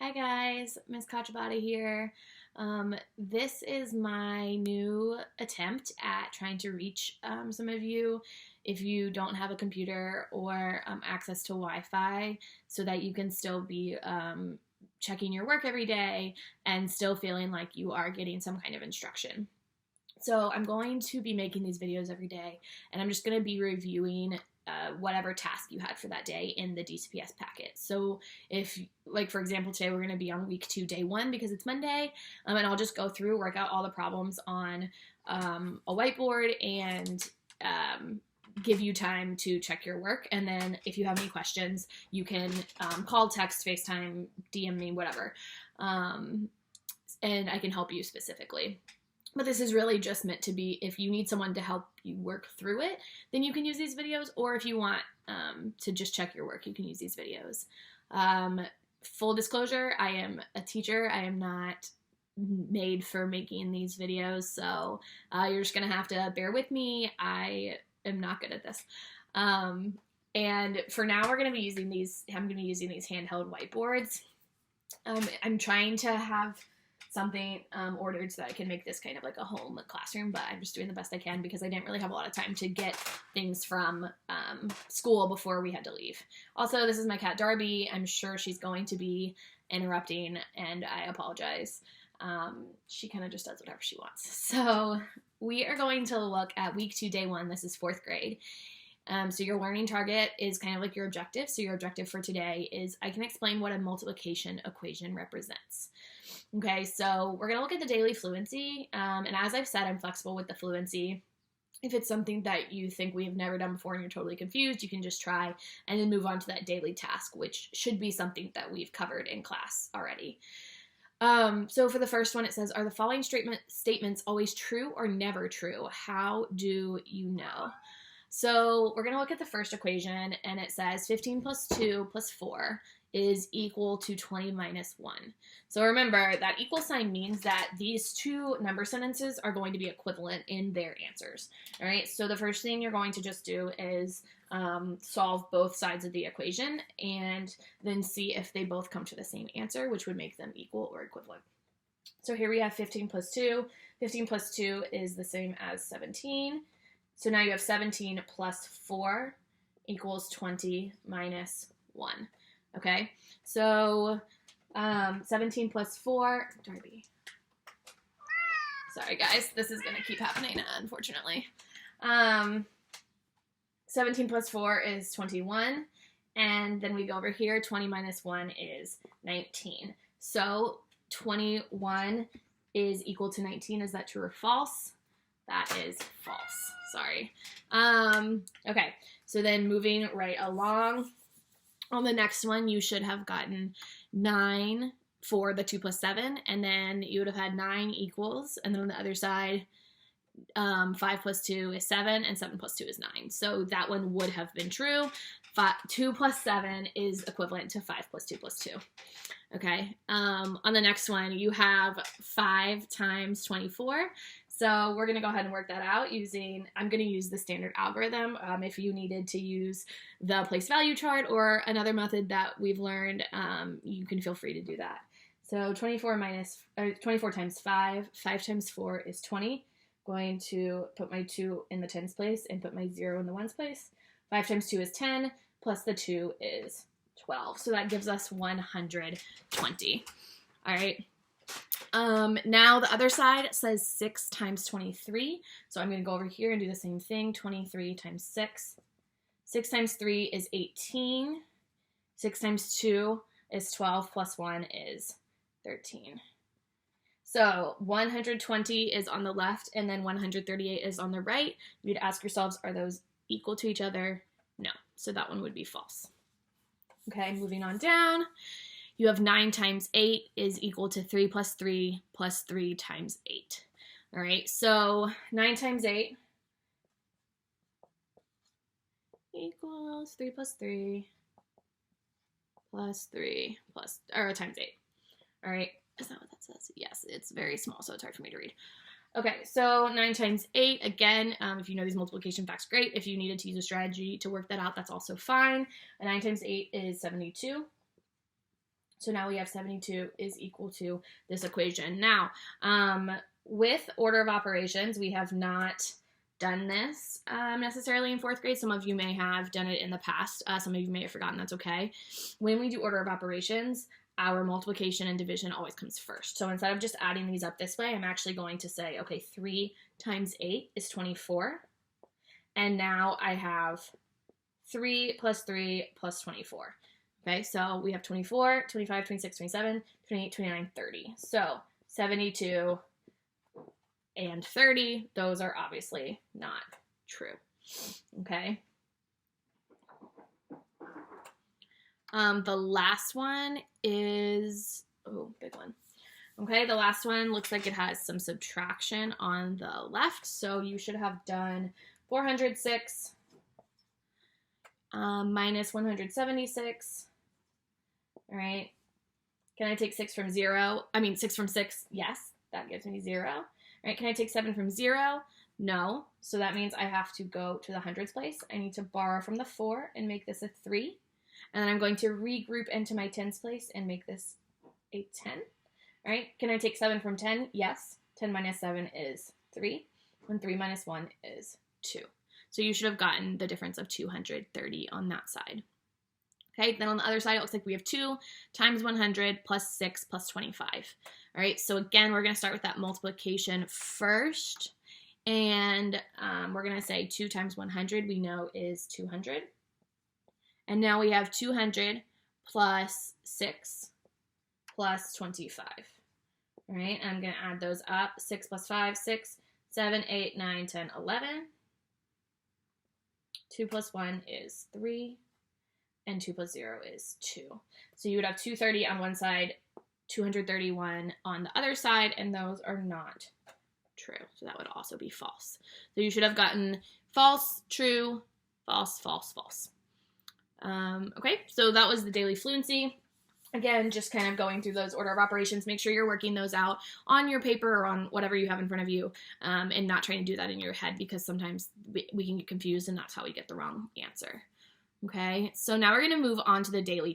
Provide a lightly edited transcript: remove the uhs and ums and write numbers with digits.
Hi guys, Miss Kachabata here. This is my new attempt at trying to reach some of you if you don't have a computer or access to Wi-Fi so that you can still be checking your work every day and still feeling like you are getting some kind of instruction. So I'm going to be making these videos every day, and I'm just going to be reviewing whatever task you had for that day in the DCPS packet. So if, like for example, today we're going to be on week 2, day 1 because it's Monday, and I'll just go through, work out all the problems on a whiteboard and give you time to check your work. And then if you have any questions, you can call, text, FaceTime, DM me, whatever, and I can help you specifically. But this is really just meant to be if you need someone to help you work through it, then you can use these videos. Or if you want to just check your work, you can use these videos. Full disclosure, I am a teacher. I am not made for making these videos. So you're just going to have to bear with me. I am not good at this. And for now, we're going to be using these. I'm going to be using these handheld whiteboards. I'm trying to have something ordered so that I can make this kind of like a home classroom, but I'm just doing the best I can because I didn't really have a lot of time to get things from school before we had to leave. Also, this is my cat Darby. I'm sure she's going to be interrupting, and I apologize. She kind of just does whatever she wants. So we are going to look at week 2, day 1. This is 4th grade. So your learning target is kind of like your objective. So your objective for today is I can explain what a multiplication equation represents. Okay, so we're going to look at the daily fluency, and as I've said, I'm flexible with the fluency. If it's something that you think we've never done before and you're totally confused, you can just try and then move on to that daily task, which should be something that we've covered in class already. So for the first one, it says, are the following statements always true or never true? How do you know? So we're going to look at the first equation, and it says 15 plus 2 plus 4 is equal to 20 minus 1. So remember, that equal sign means that these two number sentences are going to be equivalent in their answers. All right, so the first thing you're going to just do is solve both sides of the equation and then see if they both come to the same answer, which would make them equal or equivalent. So here we have 15 plus 2. 15 plus 2 is the same as 17. So now you have 17 plus 4 equals 20 minus 1. Okay, so 17 plus 4, Darby. Sorry guys, this is going to keep happening, unfortunately. 17 plus 4 is 21, and then we go over here, 20 minus 1 is 19. So 21 is equal to 19. Is that true or false? That is false. Sorry. Okay, so then moving right along, on the next one, you should have gotten 9 for the 2 plus 7, and then you would have had 9 equals, and then on the other side, 5 plus 2 is 7, and 7 plus 2 is 9. So that one would have been true. 2 plus 7 is equivalent to 5 plus 2 plus 2. Okay, on the next one, you have 5 times 24. So we're going to go ahead and work that out using, I'm going to use the standard algorithm. If you needed to use the place value chart or another method that we've learned, you can feel free to do that. So 24 times 5, 5 times 4 is 20. Going to put my 2 in the tens place and put my 0 in the ones place. 5 times 2 is 10, plus the 2 is 12. So that gives us 120. All right. Now the other side says 6 times 23. So I'm going to go over here and do the same thing. 23 times 6. 6 times 3 is 18. 6 times 2 is 12 plus 1 is 13. So 120 is on the left and then 138 is on the right. You'd ask yourselves, are those equal to each other? No. So that one would be false. Okay, moving on down. You have 9 times 8 is equal to 3 plus 3 plus 3 times 8. All right, so 9 times 8 equals 3 plus 3 plus 3 plus, or times 8. All right, is that what that says? Yes, it's very small, so it's hard for me to read. Okay, so 9 times 8, again, if you know these multiplication facts, great. If you needed to use a strategy to work that out, that's also fine. And 9 times 8 is 72. So now we have 72 is equal to this equation. Now, with order of operations, we have not done this necessarily in 4th grade. Some of you may have done it in the past. Some of you may have forgotten. That's okay. When we do order of operations, our multiplication and division always comes first. So instead of just adding these up this way, I'm actually going to say, okay, 3 times 8 is 24. And now I have 3 plus 3 plus 24. Okay, so we have 24, 25, 26, 27, 28, 29, 30. So 72 and 30, those are obviously not true. Okay. The last one is, oh, big one. Okay, the last one looks like it has some subtraction on the left. So you should have done 406 minus 176. All right. Can I take 6 from 0? I mean, 6 from 6. Yes, that gives me 0. All right. Can I take 7 from 0? No. So that means I have to go to the hundreds place. I need to borrow from the 4 and make this a 3. And then I'm going to regroup into my tens place and make this a 10. All right. Can I take 7 from 10? Yes. 10 minus 7 is 3. And 3 minus 1 is 2. So you should have gotten the difference of 230 on that side. Okay, then on the other side, it looks like we have 2 times 100 plus 6 plus 25. All right, so again, we're going to start with that multiplication first. And we're going to say 2 times 100 we know is 200. And now we have 200 plus 6 plus 25. All right, and I'm going to add those up. 6 plus 5, 6, 7, 8, 9, 10, 11. 2 plus 1 is 3. And 2 plus 0 is 2. So you would have 230 on one side, 231 on the other side, and those are not true. So that would also be false. So you should have gotten false, true, false, false, false. Okay, so that was the daily fluency. Again, just kind of going through those order of operations. Make sure you're working those out on your paper or on whatever you have in front of you, and not trying to do that in your head, because sometimes we can get confused and that's how we get the wrong answer. Okay, so now we're going to move on to the daily